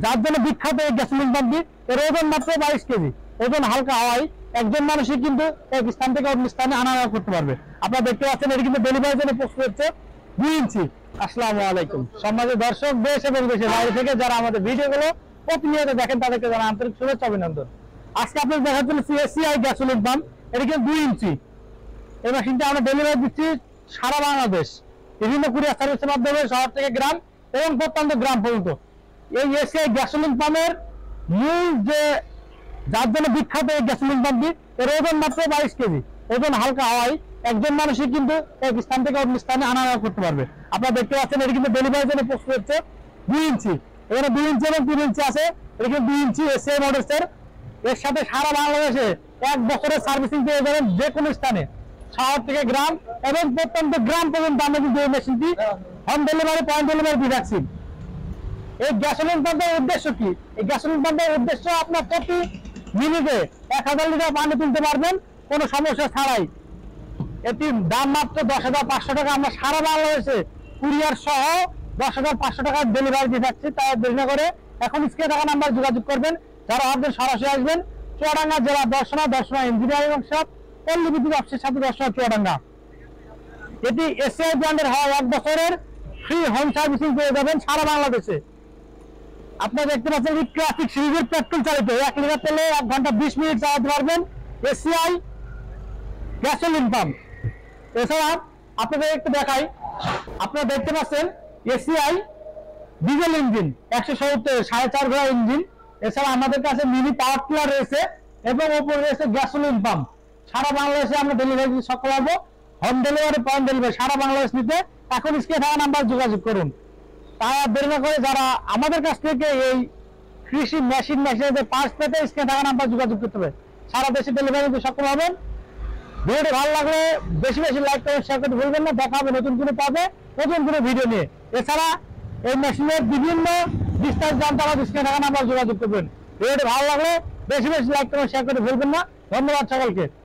যার জন্য বিখ্যাত এই গ্যাসোলিন পাম্পটি। এর ওজন মাত্র 22 কেজি। ওজন হালকা হওয়ায় একজন মানুষই কিন্তু এক স্থান থেকে অন্য স্থানে আনা নেওয়া করতে পারবে। আপনারা দেখতে পাচ্ছেন এটি কিন্তু ডেলিভারির জন্য প্রস্তুত হচ্ছে 2 ইঞ্চি। আসসালামু আলাইকুম সম্মানিত দর্শক, দেশ এবং দেশের বাইরে থেকে যারা আমাদের ভিডিওগুলো প্রতিনিয়ত দেখেন তাদেরকে জানা আন্তরিক শুভেচ্ছা অভিনন্দন। আজকে আপনাদের দেখার জন্য এসিআই গ্যাসোলিন পাম্প, এটি কিন্তু 2 ইঞ্চি। এই মেশিনটা আমরা ডেলিভারি দিচ্ছি সারা বাংলাদেশ, বিভিন্ন কুরিয়ার সার্ভিসের মাধ্যমে শহর থেকে গ্রাম এবং প্রত্যন্ত গ্রাম পর্যন্ত। এই এসিআই গ্যাসোলিন পাম্পের মূল যে যার জন্য বিখ্যাত এই গ্যাসোলিন পাম্পটি, এর ওজন মাত্র 22 কেজি। ওজন হালকা হওয়ায় একজন মানুষই কিন্তু এক স্থান থেকে অন্য স্থানে আনা নেওয়া করতে পারবে। আপনারা দেখতে পাচ্ছেন এটি কিন্তু ডেলিভারির জন্য প্রস্তুত হচ্ছে 2 ইঞ্চি। এখানে 2 ইঞ্চি এবং 3 ইঞ্চি আছে। এটি কিন্তু 2 ইঞ্চি এসিআই মডেলসের। এর সাথে সারা বাংলাদেশে 1 বছরের সার্ভিসিং পেয়ে যাবেন যে কোনো স্থানে, শহর থেকে গ্রাম এবং প্রত্যন্ত গ্রাম পর্যন্ত আমরা কিন্তু এই মেশিনটি হোম ডেলিভারি, পয়েন্ট ডেলিভারি দিয়ে রাখছি। এই গ্যাসোলিন পাম্পের উদ্দেশ্য কি? এই গ্যাসোলিন পাম্পের উদ্দেশ্য আপনার প্রতি মিনিটে 1000 লিটার পানি তুলতে পারবেন কোনো সমস্যা ছাড়াই। এটির দাম মাত্র 10,500 টাকা। আমরা সারা বাংলাদেশে কুরিয়ার সহ 10,500 টাকার ডেলিভারি দিয়ে থাকছি। তাই দেরি না করে এখন স্ক্রিনে থাকা নাম্বার যোগাযোগ করবেন। যারা ভাবছেন সরাসরি আসবেন, চুয়াডাঙ্গা জেলা দর্শনা ইঞ্জিনিয়ারিং ওয়ার্কশপ, পল্লী বিদ্যুৎ অফিসের সাথে দর্শনা চুয়াডাঙ্গা। এটি এসিআই ব্র্যান্ডের হওয়া 1 বছরের ফ্রি হোম সার্ভিসিং পেয়ে যাবেন সারা বাংলাদেশে। আপনারা দেখতে পাচ্ছেন ট্রাফিক সিরিজের পেট্রোল চালিত 1 লিটার তেলে 1 ঘন্টা 20 মিনিট চালাতে পারবেন এসিআই গ্যাসোলিন পাম্প। এছাড়া আপনাদের একটু দেখাই, আপনারা দেখতে পাচ্ছেন এসিআই ডিজেল ইঞ্জিন 170 4.5 ঘোড়া ইঞ্জিন। এছাড়া আমাদের কাছে মিনি পাওয়ার টিলার রয়েছে এবং উপরে রয়েছে গ্যাসোলিন পাম্প। সারা বাংলাদেশে আমরা ডেলিভারি দিতে সক্ষম হবো। হোম ডেলিভারি, পয়েন্ট ডেলিভারি সারা বাংলাদেশ নিতে এখন স্ক্রিনে থাকা নাম্বার যোগাযোগ করুন। তাই দেরি না করে যারা আমাদের কাছ থেকে এই কৃষি মেশিনের পার্টস পেতে স্ক্রিনে থাকা নাম্বার যোগাযোগ করতে হবে। সারা দেশে ডেলিভারি দিতে সক্ষম হবেন। ভিডিওটি ভালো লাগলে বেশি বেশি লাইক করে শেয়ার করতে ভুলবেন না। দেখা হবে নতুন কোনো ভিডিও নিয়ে। এছাড়া এই মেশিনের বিভিন্ন বিস্তারিত জানতে আমাদের স্ক্রিনে থাকা নাম্বার যোগাযোগ করবেন। ভিডিওটি ভালো লাগলে বেশি বেশি লাইক করে শেয়ার করতে ভুলবেন না। ধন্যবাদ সকলকে।